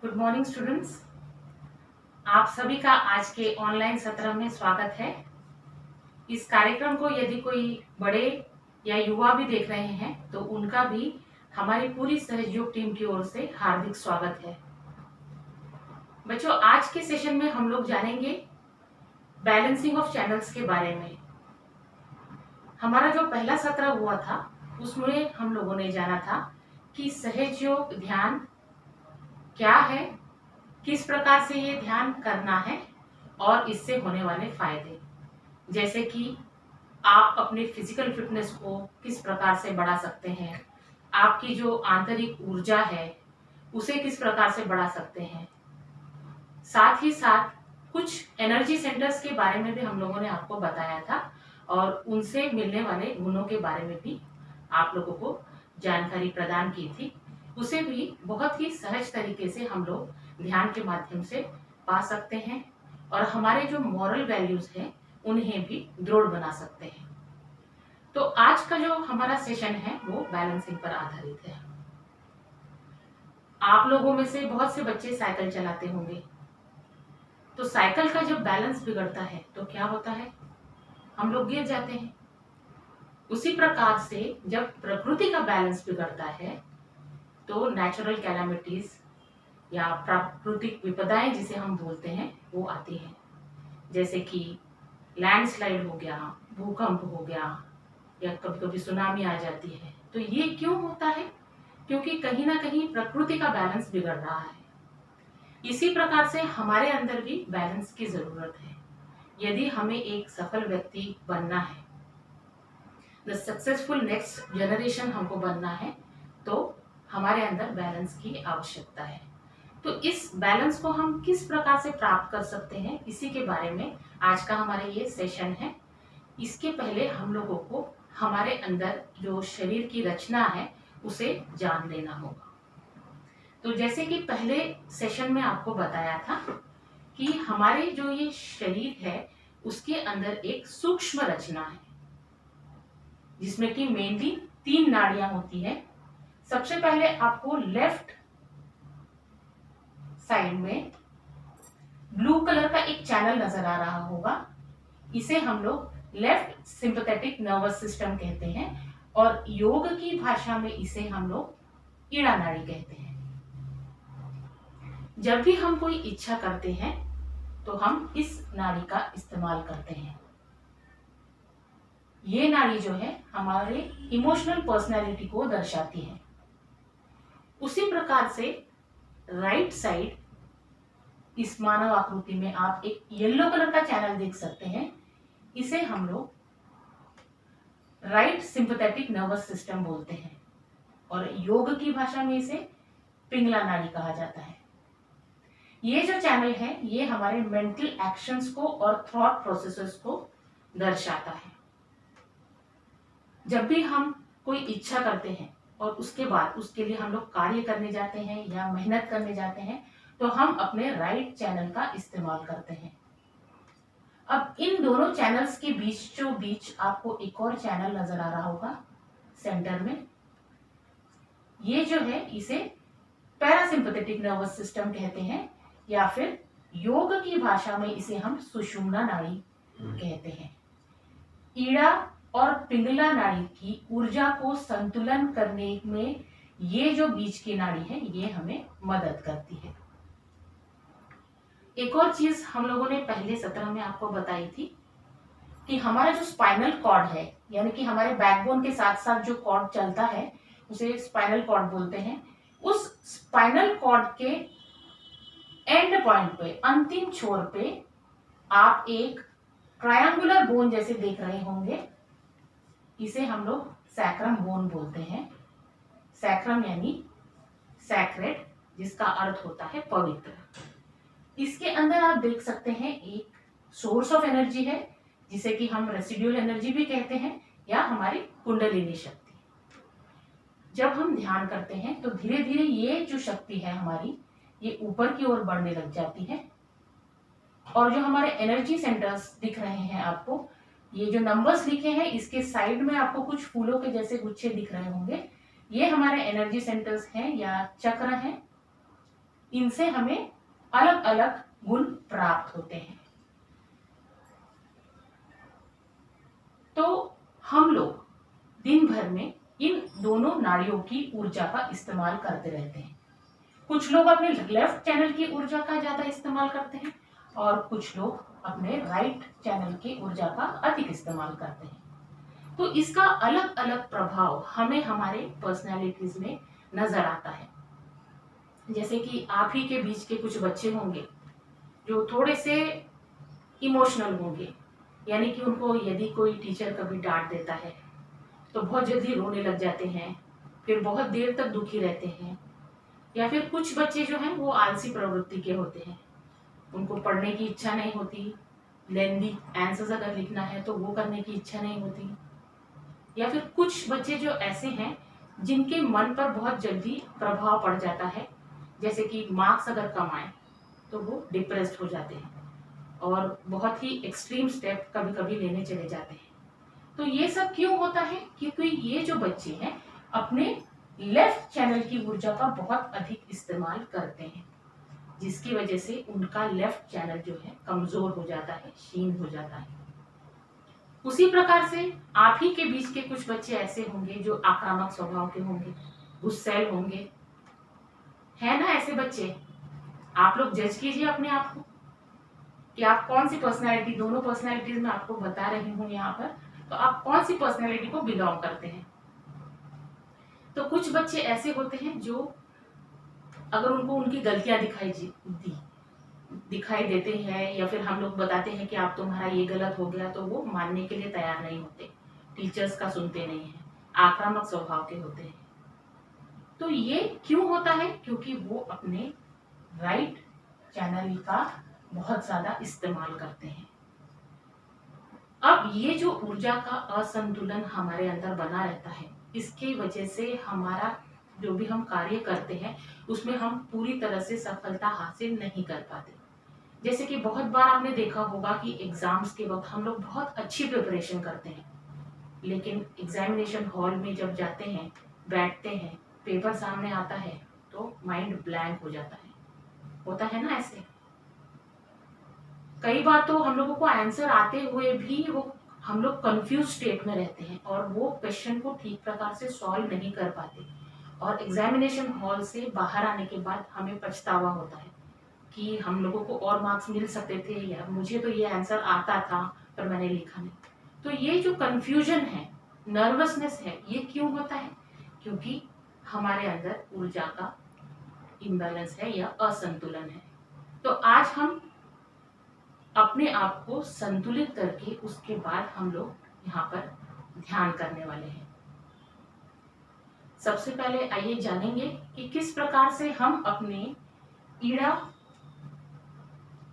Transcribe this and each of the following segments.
Good morning students. आप सभी का आज के ऑनलाइन सत्र में स्वागत है। इस कार्यक्रम को यदि कोई बड़े या युवा भी देख रहे हैं तो उनका भी हमारी पूरी सहयोग टीम की ओर से हार्दिक स्वागत है। बच्चों, आज के सेशन में हम लोग जानेंगे बैलेंसिंग ऑफ चैनल्स के बारे में। हमारा जो पहला सत्र हुआ था उसमें हम लोगों ने जाना था कि सहयोग ध्यान क्या है, किस प्रकार से ये ध्यान करना है और इससे होने वाले फायदे, जैसे कि आप अपने फिजिकल फिटनेस को किस प्रकार से बढ़ा सकते हैं, आपकी जो आंतरिक ऊर्जा है उसे किस प्रकार से बढ़ा सकते हैं। साथ ही साथ कुछ एनर्जी सेंटर्स के बारे में भी हम लोगों ने आपको बताया था और उनसे मिलने वाले गुणों के बारे में भी आप लोगों को जानकारी प्रदान की थी। उसे भी बहुत ही सहज तरीके से हम लोग ध्यान के माध्यम से पा सकते हैं और हमारे जो मॉरल वैल्यूज हैं उन्हें भी दृढ़ बना सकते हैं। तो आज का जो हमारा सेशन है वो बैलेंसिंग पर आधारित है। आप लोगों में से बहुत से बच्चे साइकिल चलाते होंगे, तो साइकिल का जब बैलेंस बिगड़ता है तो क्या होता है, हम लोग गिर जाते हैं। उसी प्रकार से जब प्रकृति का बैलेंस बिगड़ता है तो नेचुरल कैलामिटीज या प्राकृतिक विपदाएं जिसे हम बोलते हैं वो आती हैं, जैसे कि लैंडस्लाइड हो गया, भूकंप हो गया या कभी कभी सुनामी आ जाती है। तो ये क्यों होता है? क्योंकि कहीं ना कहीं प्रकृति का बैलेंस बिगड़ रहा है। इसी प्रकार से हमारे अंदर भी बैलेंस की जरूरत है। यदि हमें एक सफल व्यक्ति बनना है, द सक्सेसफुल नेक्स्ट जनरेशन हमको बनना है, तो हमारे अंदर बैलेंस की आवश्यकता है। तो इस बैलेंस को हम किस प्रकार से प्राप्त कर सकते हैं, इसी के बारे में आज का हमारा ये सेशन है। इसके पहले हम लोगों को हमारे अंदर जो शरीर की रचना है उसे जान लेना होगा। तो जैसे कि पहले सेशन में आपको बताया था कि हमारे जो ये शरीर है उसके अंदर एक सूक्ष्म रचना है, जिसमें कि मेनली 3 नाड़ियां होती है। सबसे पहले आपको लेफ्ट साइड में ब्लू कलर का एक चैनल नजर आ रहा होगा। इसे हम लोग लेफ्ट सिंपैथेटिक नर्वस सिस्टम कहते हैं और योग की भाषा में इसे हम लोग ईड़ा नाड़ी कहते हैं। जब भी हम कोई इच्छा करते हैं तो हम इस नाड़ी का इस्तेमाल करते हैं। ये नाड़ी जो है हमारे इमोशनल पर्सनैलिटी को दर्शाती है। उसी प्रकार से राइट साइड इस मानव आकृति में आप एक येलो कलर का चैनल देख सकते हैं। इसे हम लोग राइट सिंपैथेटिक नर्वस सिस्टम बोलते हैं और योग की भाषा में इसे पिंगला नाड़ी कहा जाता है। ये जो चैनल है ये हमारे मेंटल एक्शंस को और थॉट प्रोसेसेस को दर्शाता है। जब भी हम कोई इच्छा करते हैं और उसके बाद उसके लिए हम लोग कार्य करने जाते हैं या मेहनत करने जाते हैं तो हम अपने राइट चैनल का इस्तेमाल करते हैं। अब इन दोनों चैनल्स के बीचों बीच आपको एक और चैनल नजर आ रहा होगा सेंटर में। ये जो है इसे पैरासिम्पैथेटिक नर्वस सिस्टम कहते हैं या फिर योग की भाषा में इसे हम सुषुम्ना नाड़ी कहते हैं। ईड़ा और पिंगला नाड़ी की ऊर्जा को संतुलन करने में ये जो बीच की नाड़ी है ये हमें मदद करती है। एक और चीज हम लोगों ने पहले सत्र में आपको बताई थी कि हमारा जो स्पाइनल कॉर्ड है, यानी कि हमारे बैकबोन के साथ साथ जो कॉर्ड चलता है उसे स्पाइनल कॉर्ड बोलते हैं। उस स्पाइनल कॉर्ड के एंड पॉइंट पे, अंतिम छोर पे आप एक ट्रायंगुलर बोन जैसे देख रहे होंगे। इसे हम लोग सैक्रम बोन बोलते हैं। सैक्रम यानी सैक्रेड, जिसका अर्थ होता है पवित्र। इसके अंदर आप देख सकते हैं एक सोर्स ऑफ एनर्जी है जिसे कि हम रेसिड्यूल एनर्जी भी कहते हैं या हमारी कुंडलिनी शक्ति। जब हम ध्यान करते हैं तो धीरे धीरे ये जो शक्ति है हमारी ये ऊपर की ओर बढ़ने लग जाती है और जो हमारे एनर्जी सेंटर्स दिख रहे हैं आपको, ये जो नंबर्स लिखे हैं इसके साइड में आपको कुछ फूलों के जैसे गुच्छे दिख रहे होंगे। ये हमारे एनर्जी सेंटर्स हैं या चक्र हैं। इनसे हमें अलग अलग गुण प्राप्त होते हैं। तो हम लोग दिन भर में इन दोनों नाड़ियों की ऊर्जा का इस्तेमाल करते रहते हैं। कुछ लोग अपने लेफ्ट चैनल की ऊर्जा का ज्यादा इस्तेमाल करते हैं और कुछ लोग अपने राइट चैनल की ऊर्जा का अधिक इस्तेमाल करते हैं। तो इसका अलग अलग प्रभाव हमें हमारे पर्सनैलिटीज में नजर आता है। जैसे कि आप ही के बीच के कुछ बच्चे होंगे जो थोड़े से इमोशनल होंगे, यानी कि उनको यदि कोई टीचर कभी डांट देता है तो बहुत जल्दी रोने लग जाते हैं, फिर बहुत देर तक दुखी रहते हैं। या फिर कुछ बच्चे जो हैं वो आलसी प्रवृत्ति के होते हैं, उनको पढ़ने की इच्छा नहीं होती, लेंदी आंसर्स अगर लिखना है तो वो करने की इच्छा नहीं होती। या फिर कुछ बच्चे जो ऐसे हैं जिनके मन पर बहुत जल्दी प्रभाव पड़ जाता है, जैसे कि मार्क्स अगर कम आए तो वो डिप्रेस्ड हो जाते हैं और बहुत ही एक्सट्रीम स्टेप कभी कभी लेने चले जाते हैं। तो ये सब क्यों होता है? क्योंकि ये जो बच्चे हैं अपने लेफ्ट चैनल की ऊर्जा का बहुत अधिक इस्तेमाल करते हैं, जिसकी वजह से उनका लेफ्ट चैनल जो है कमजोर हो जाता है, क्षीण हो जाता है। उसी प्रकार से आप ही के बीच के कुछ बच्चे ऐसे होंगे जो आक्रामक स्वभाव के होंगे, गुस्सैल होंगे, है ना ऐसे बच्चे? आप लोग जज कीजिए अपने आप को कि आप कौन सी पर्सनैलिटी, दोनों पर्सनैलिटीज में आपको बता रही हूँ यहाँ पर, तो आप कौन सी पर्सनैलिटी को बिलोंग करते हैं। तो कुछ बच्चे ऐसे होते हैं जो अगर उनको उनकी गलतियां दिखाई देते हैं या फिर हम लोग बताते हैं कि आप तुम्हारा ये गलत हो गया, तो वो मानने के लिए तैयार नहीं होते, टीचर्स का सुनते नहीं हैं, आक्रामक स्वभाव के होते हैं। तो ये क्यों होता है? क्योंकि वो अपने राइट चैनल का बहुत ज्यादा इस्तेमाल करते हैं। अब ये जो ऊर्जा का असंतुलन हमारे अंदर बना रहता है, इसकी वजह से हमारा जो भी हम कार्य करते हैं उसमें हम पूरी तरह से सफलता हासिल नहीं कर पाते। जैसे कि बहुत बार आपने देखा होगा कि एग्जाम्स के वक्त हम लोग बहुत अच्छी प्रिपरेशन करते हैं, लेकिन एग्जामिनेशन हॉल में जब जाते हैं, बैठते हैं, पेपर सामने आता है तो माइंड ब्लैंक हो जाता है। होता है ना ऐसे? कई बार तो हम लोगों को आंसर आते हुए भी वो हम लोग कंफ्यूज स्टेट में रहते हैं और वो क्वेश्चन को ठीक प्रकार से सॉल्व नहीं कर पाते, और एग्जामिनेशन हॉल से बाहर आने के बाद हमें पछतावा होता है कि हम लोगों को और मार्क्स मिल सकते थे, या मुझे तो ये आंसर आता था पर मैंने लिखा नहीं। तो ये जो कंफ्यूजन है, नर्वसनेस है, ये क्यों होता है? क्योंकि हमारे अंदर ऊर्जा का इम्बैलेंस है या असंतुलन है। तो आज हम अपने आप को संतुलित करके उसके बाद हम लोग यहाँ पर ध्यान करने वाले हैं। सबसे पहले आइए जानेंगे कि किस प्रकार से हम अपने ईड़ा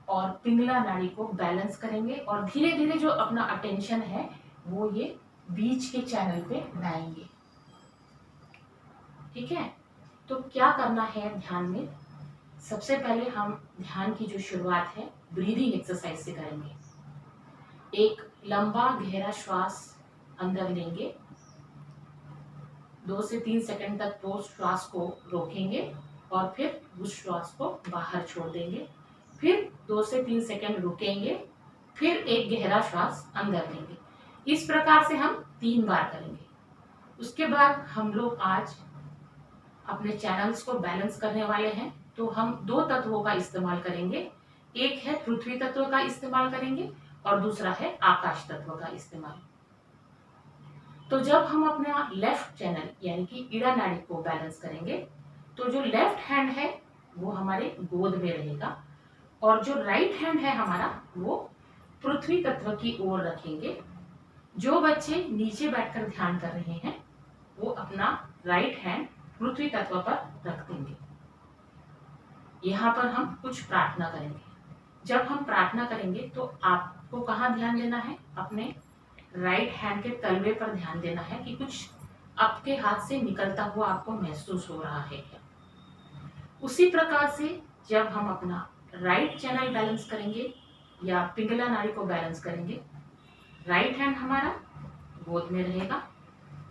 और पिंगला नाड़ी को बैलेंस करेंगे और धीरे धीरे जो अपना अटेंशन है वो ये बीच के चैनल पे लाएंगे। ठीक है? तो क्या करना है ध्यान में? सबसे पहले हम ध्यान की जो शुरुआत है ब्रीदिंग एक्सरसाइज से करेंगे। एक लंबा गहरा श्वास अंदर लेंगे, 2 से 3 सेकंड तक वो श्वास को रोकेंगे और फिर उस श्वास को बाहर छोड़ देंगे, फिर 2 से 3 सेकंड रुकेंगे, फिर एक गहरा श्वास अंदर लेंगे। इस प्रकार से हम 3 बार करेंगे। उसके बाद हम लोग आज अपने चैनल्स को बैलेंस करने वाले हैं, तो हम 2 तत्वों का इस्तेमाल करेंगे। एक है पृथ्वी तत्व का इस्तेमाल करेंगे और दूसरा है आकाश तत्व का इस्तेमाल। तो जब हम अपना लेफ्ट चैनल यानी कि ईड़ा नाड़ी को बैलेंस करेंगे तो जो लेफ्ट हैंड है वो हमारे गोद में रहेगा और जो राइट हैंड है हमारा वो पृथ्वी तत्व की ओर रखेंगे। जो बच्चे नीचे बैठकर ध्यान कर रहे हैं वो अपना राइट हैंड पृथ्वी तत्व पर रख देंगे। यहाँ पर हम कुछ प्रार्थना करेंगे। जब हम प्रार्थना करेंगे तो आपको कहाँ ध्यान देना है? अपने राइट हैंड के तलवे पर ध्यान देना है कि कुछ आपके हाथ से निकलता हुआ आपको महसूस हो रहा है। उसी प्रकार से जब हम अपना राइट चैनल बैलेंस करेंगे या पिंगला नाड़ी को बैलेंस करेंगे, राइट हैंड हमारा गोद में रहेगा,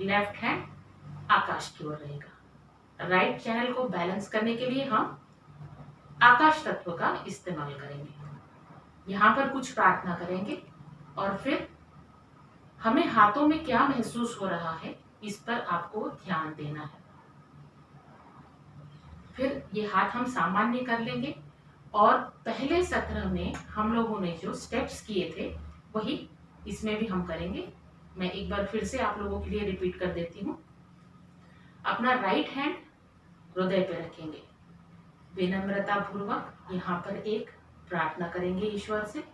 लेफ्ट हैंड आकाश की ओर रहेगा। राइट चैनल को बैलेंस करने के लिए हम आकाश तत्व का इस्तेमाल करेंगे। यहाँ पर कुछ प्रार्थना करेंगे और फिर हमें हाथों में क्या महसूस हो रहा है इस पर आपको ध्यान देना है। फिर ये हाथ हम सामान्य कर लेंगे और पहले सत्र में हम लोगों ने जो स्टेप्स किए थे वही इसमें भी हम करेंगे। मैं एक बार फिर से आप लोगों के लिए रिपीट कर देती हूँ। अपना राइट हैंड हृदय पे रखेंगे, विनम्रता पूर्वक यहाँ पर एक प्रार्थना करेंगे ईश्वर से।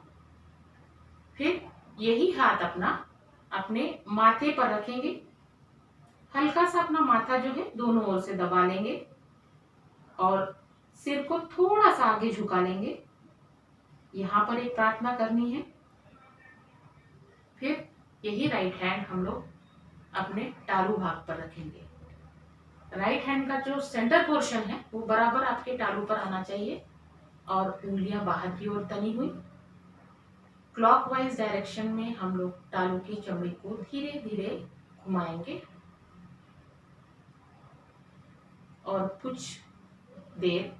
फिर यही हाथ अपना अपने माथे पर रखेंगे, हल्का सा अपना माथा जो है दोनों ओर से दबा लेंगे और सिर को थोड़ा सा आगे झुका लेंगे। यहाँ पर एक प्रार्थना करनी है। फिर यही राइट हैंड हम लोग अपने तालू भाग पर रखेंगे। राइट हैंड का जो सेंटर पोर्शन है वो बराबर आपके तालू पर आना चाहिए और उंगलियां बाहर की ओर तनी हुई। क्लॉकवाइज डायरेक्शन में हम लोग तालू की चमड़ी को धीरे धीरे घुमाएंगे और कुछ देर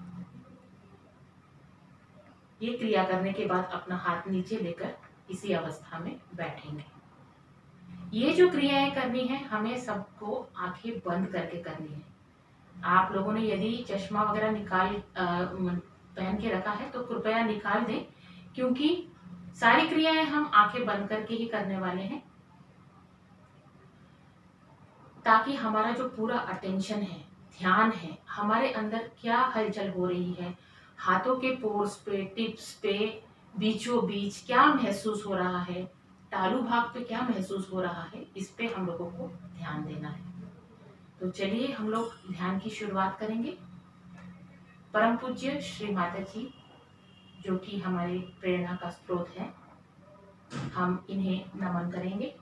ये क्रिया करने के बाद अपना हाथ नीचे लेकर इसी अवस्था में बैठेंगे। ये जो क्रियाएं करनी है हमें सबको आंखें बंद करके करनी है। आप लोगों ने यदि चश्मा वगैरह पहन के रखा है तो कृपया निकाल दें, क्योंकि सारी क्रियाएं हम आंखें बंद करके ही करने वाले हैं, ताकि हमारा जो पूरा अटेंशन है, ध्यान है, हमारे अंदर क्या हलचल हो रही है, हाथों के पोर्स पे, टिप्स पे, बीचों बीच क्या महसूस हो रहा है, तालू भाग पे क्या महसूस हो रहा है, इस पे हम लोगों को ध्यान देना है। तो चलिए हम लोग ध्यान की शुरुआत करेंगे। परम पूज्य श्री माता जी जो कि हमारे प्रेरणा का स्रोत है, हम इन्हें नमन करेंगे।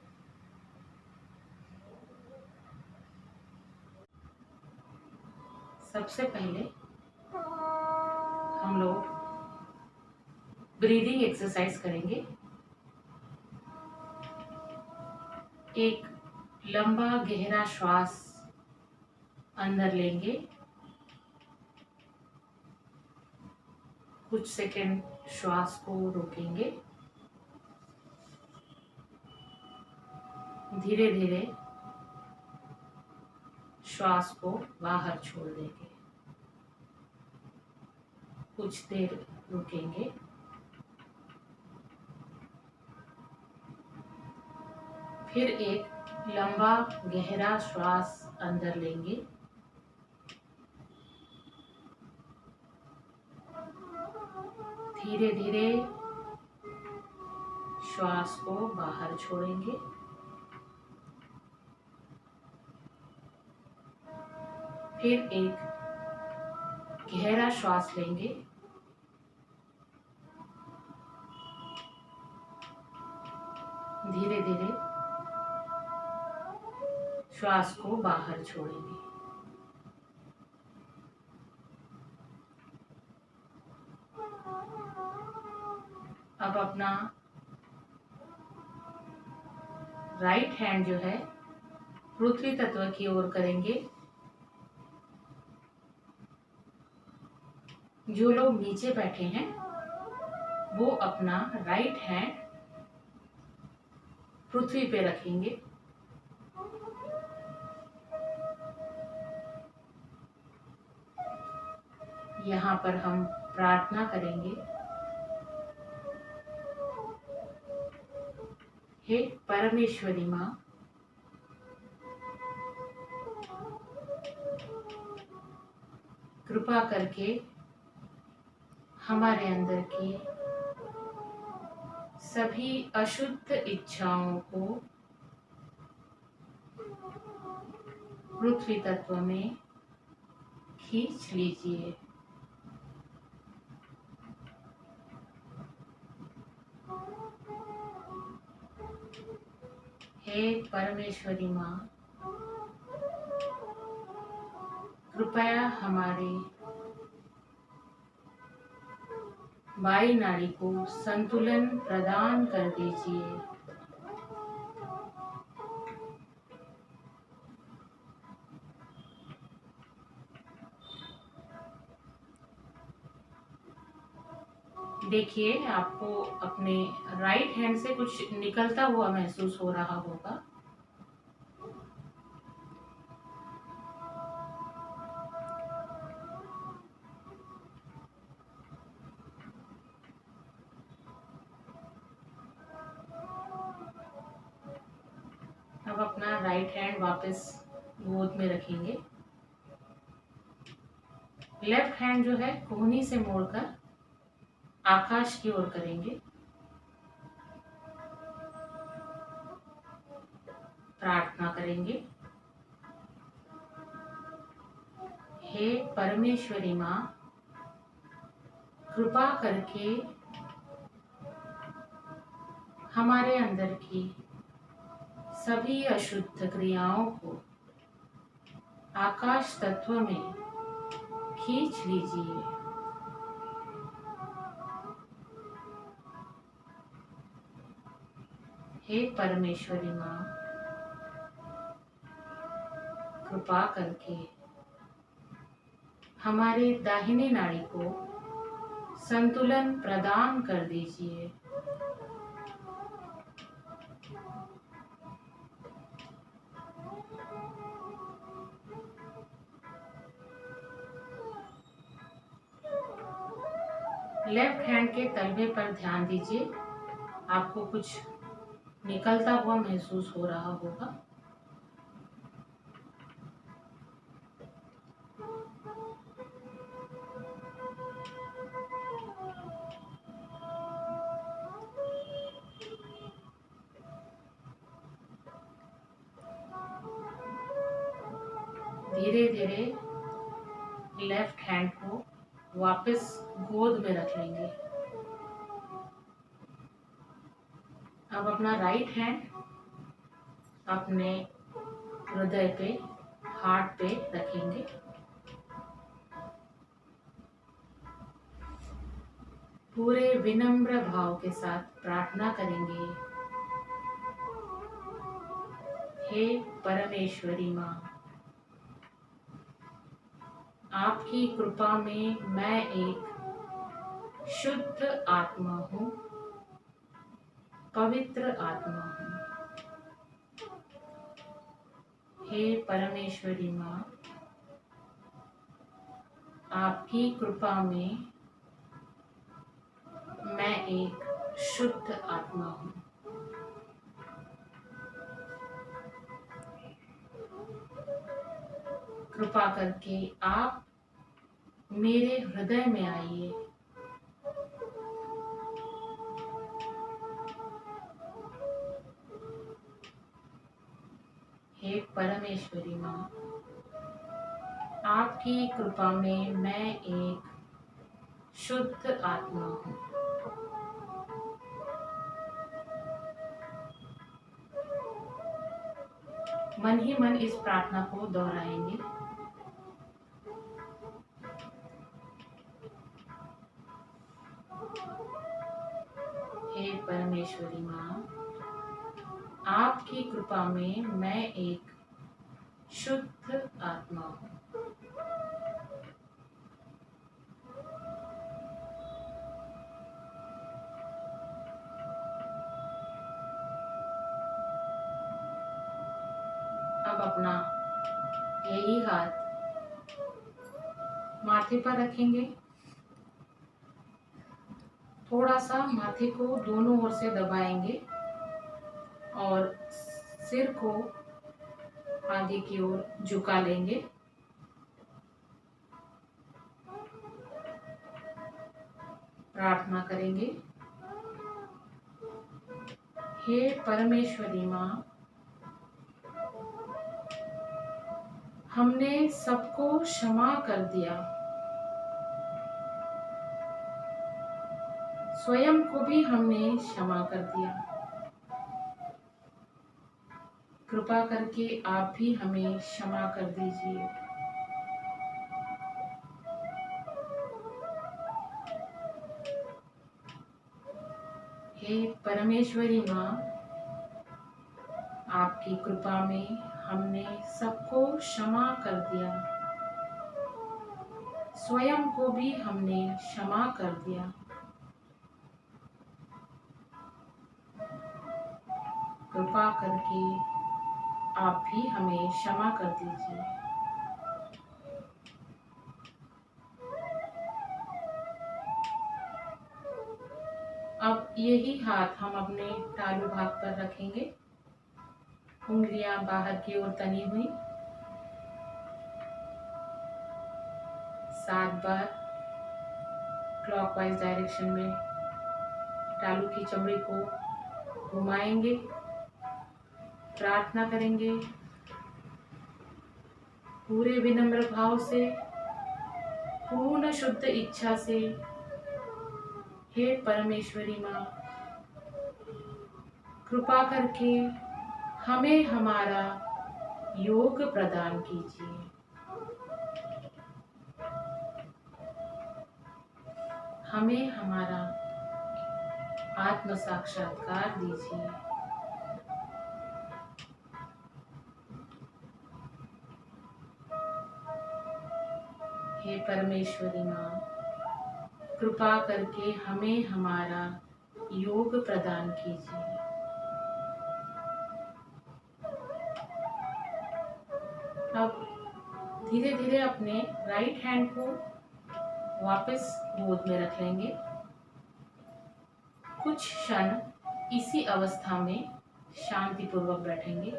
सबसे पहले हम लोग ब्रीदिंग एक्सरसाइज करेंगे। एक लंबा गहरा श्वास अंदर लेंगे, कुछ सेकंड श्वास को रोकेंगे, धीरे धीरे श्वास को बाहर छोड़ देंगे, कुछ देर रुकेंगे, फिर एक लंबा गहरा श्वास अंदर लेंगे, धीरे धीरे श्वास को बाहर छोड़ेंगे, फिर एक गहरा श्वास लेंगे, धीरे धीरे श्वास को बाहर छोड़ेंगे। अब अपना राइट हैंड जो है पृथ्वी तत्व की ओर करेंगे। जो लोग नीचे बैठे हैं वो अपना राइट हैंड पृथ्वी पे रखेंगे, यहाँ पर हम प्रार्थना करेंगे, हे परमेश्वरी माँ, कृपा करके हमारे अंदर की सभी अशुद्ध इच्छाओं को पृथ्वी तत्व में खींच लीजिए। हे परमेश्वरी माँ, कृपया हमारे वायु नाड़ी को संतुलन प्रदान कर दीजिए। देखिए, आपको अपने राइट हैंड से कुछ निकलता हुआ महसूस हो रहा होगा। अब अपना राइट हैंड वापस गोद में रखेंगे। लेफ्ट हैंड जो है कोहनी से मोड़कर आकाश की ओर करेंगे। प्रार्थना करेंगे। हे परमेश्वरी माँ, कृपा करके हमारे अंदर की सभी अशुद्ध क्रियाओं को आकाश तत्व में खींच लीजिए। हे परमेश्वरी माँ, कृपा करके हमारे दाहिने नाड़ी को संतुलन प्रदान कर दीजिए। लेफ्ट हैंड के तलवे पर ध्यान दीजिए। आपको कुछ निकलता हुआ महसूस हो रहा होगा। धीरे धीरे लेफ्ट हैंड को वापस गोद में रख लेंगे। अब अपना राइट हैंड अपने हृदय पे, हार्ट पे रखेंगे। पूरे विनम्र भाव के साथ प्रार्थना करेंगे। हे परमेश्वरी माँ, आपकी कृपा में मैं एक शुद्ध आत्मा हूँ, पवित्र आत्मा हूँ। हे परमेश्वरी माँ, आपकी कृपा में मैं एक शुद्ध आत्मा हूँ। कृपा करके आप मेरे हृदय में आइए। हे परमेश्वरी माँ, आपकी कृपा में मैं एक शुद्ध आत्मा हूँ। मन ही मन इस प्रार्थना को दोहराएंगे। हे परमेश्वरी माँ, आपकी कृपा में मैं एक शुद्ध आत्मा हूँ। अब अपना यही हाथ माथे पर रखेंगे। थोड़ा सा माथे को दोनों ओर से दबाएंगे और सिर को आगे की ओर झुका लेंगे। प्रार्थना करेंगे। हे परमेश्वरी माँ, हमने सबको क्षमा कर दिया, स्वयं को भी हमने क्षमा कर दिया। कृपा करके आप भी हमें क्षमा कर दीजिए। हे परमेश्वरी माँ, आपकी कृपा में हमने सबको क्षमा कर दिया, स्वयं को भी हमने क्षमा कर दिया। कृपा करके आप भी हमें क्षमा कर दीजिए। अब यही हाथ हम अपने तालू भाग पर रखेंगे, उंगलियां बाहर की ओर तनी हुई। 7 बार क्लॉकवाइज डायरेक्शन में तालू की चमड़ी को घुमाएंगे, प्रार्थना करेंगे पूरे विनम्र भाव से, पूर्ण शुद्ध इच्छा से। हे परमेश्वरी माँ, कृपा करके हमें हमारा योग प्रदान कीजिए। हमें हमारा आत्म साक्षात्कार दीजिए। हे परमेश्वरी माँ, कृपा करके हमें हमारा योग प्रदान कीजिए। अब धीरे धीरे अपने राइट हैंड को वापस गोद में रख लेंगे। कुछ क्षण इसी अवस्था में शांतिपूर्वक बैठेंगे।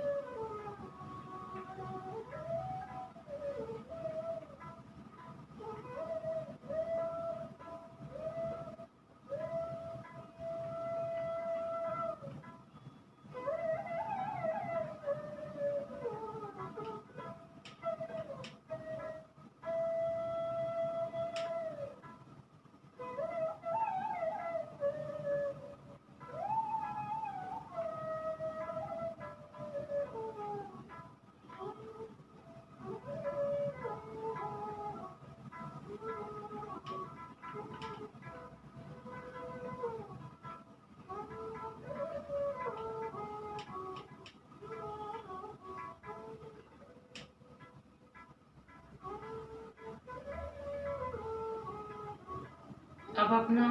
अब अपना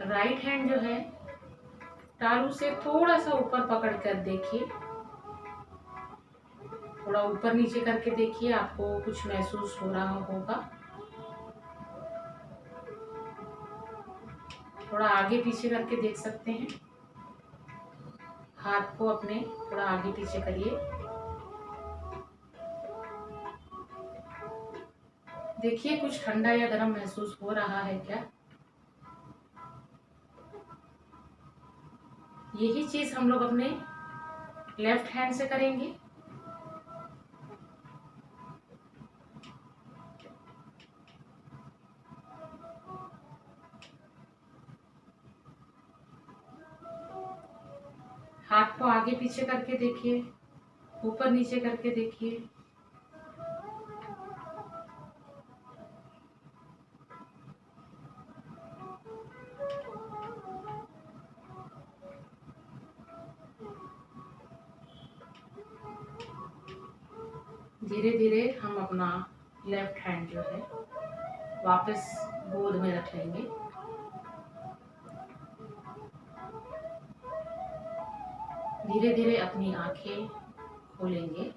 राइट हैंड जो है तालू से थोड़ा सा ऊपर पकड़ कर देखिए, थोड़ा ऊपर नीचे करके देखिए, आपको कुछ महसूस हो रहा होगा। थोड़ा आगे पीछे करके देख सकते हैं। हाथ को अपने थोड़ा आगे पीछे करिए, देखिए कुछ ठंडा या गर्म महसूस हो रहा है क्या। यही चीज हम लोग अपने लेफ्ट हैंड से करेंगे। हाथ को आगे पीछे करके देखिए, ऊपर नीचे करके देखिए। धीरे धीरे हम अपना लेफ्ट हैंड जो है वापस गोद में रख लेंगे। धीरे धीरे अपनी आंखें खोलेंगे।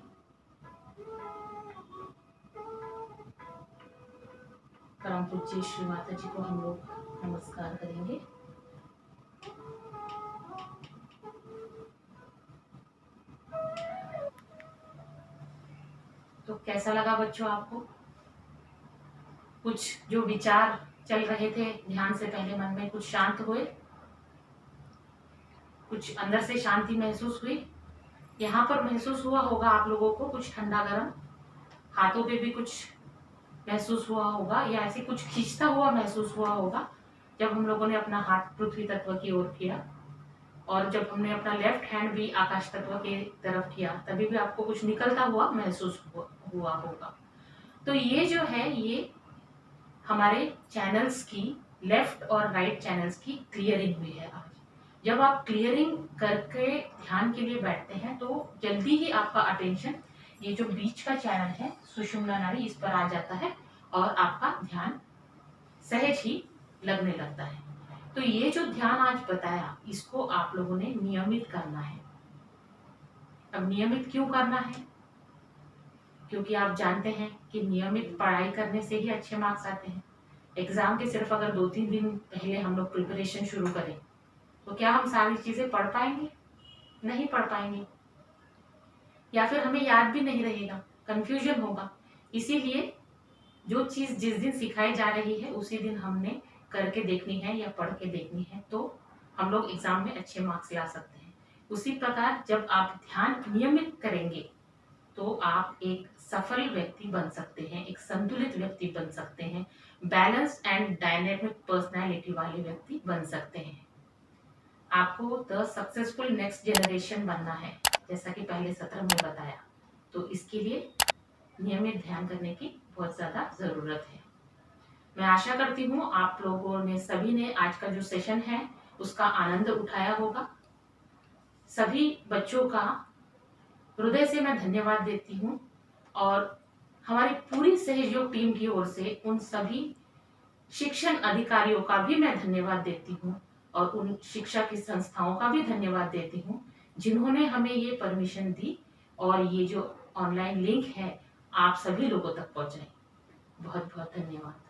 परम पूज्य श्री माता जी को हम लोग नमस्कार करेंगे। तो कैसा लगा बच्चों आपको? कुछ जो विचार चल रहे थे ध्यान से पहले मन में, कुछ शांत हुए, कुछ अंदर से शांति महसूस हुई। यहाँ पर महसूस हुआ होगा आप लोगों को कुछ ठंडा गर्म, हाथों पे भी कुछ महसूस हुआ होगा, या ऐसे कुछ खींचता हुआ महसूस हुआ होगा जब हम लोगों ने अपना हाथ पृथ्वी तत्व की ओर किया, और जब हमने अपना लेफ्ट हैंड भी आकाश तत्व के तरफ किया तभी भी आपको कुछ निकलता हुआ महसूस हुआ होगा। तो ये जो है ये हमारे चैनल्स की, लेफ्ट और राइट चैनल्स की क्लियरिंग हुई है आज। जब आप क्लियरिंग करके ध्यान के लिए बैठते हैं तो जल्दी ही आपका अटेंशन ये जो बीच का चैनल है सुषुम्ना नाड़ी, इस पर आ जाता है और आपका ध्यान सहज ही लगने लगता है। तो ये जो ध्यान आज बताया इसको आप लोगों ने नियमित करना है। अब नियमित क्यों करना है? क्योंकि आप जानते हैं कि नियमित पढ़ाई करने से ही अच्छे मार्क्स आते हैं। एग्जाम के सिर्फ अगर 2-3 दिन पहले हम लोग प्रिपरेशन शुरू करें तो क्या हम सारी चीजें पढ़ पाएंगे? नहीं पढ़ पाएंगे, या फिर हमें याद भी नहीं रहेगा, कंफ्यूजन होगा। इसीलिए जो चीज जिस दिन सिखाई जा रही है उसी दिन हमने करके देखनी है या पढ़ के देखनी है, तो हम लोग एग्जाम में अच्छे मार्क्स ला सकते हैं। उसी प्रकार जब आप ध्यान नियमित करेंगे तो आप एक सफल व्यक्ति बन सकते हैं, एक संतुलित व्यक्ति बन सकते हैं, बैलेंस एंड डायनेमिक पर्सनालिटी वाले व्यक्ति बन सकते हैं। आपको द सक्सेसफुल नेक्स्ट जनरेशन बनना है, जैसा कि पहले सत्र में बताया। तो इसके लिए नियमित ध्यान करने की बहुत ज्यादा जरूरत है। मैं आशा करती हूँ आप लोगों ने सभी ने आज का जो सेशन है उसका आनंद उठाया होगा। सभी बच्चों का हृदय से मैं धन्यवाद देती हूँ और हमारी पूरी सहयोग टीम की ओर से उन सभी शिक्षण अधिकारियों का भी मैं धन्यवाद देती हूँ और उन शिक्षा की संस्थाओं का भी धन्यवाद देती हूँ जिन्होंने हमें ये परमिशन दी और ये जो ऑनलाइन लिंक है आप सभी लोगों तक पहुंचाए। बहुत बहुत धन्यवाद।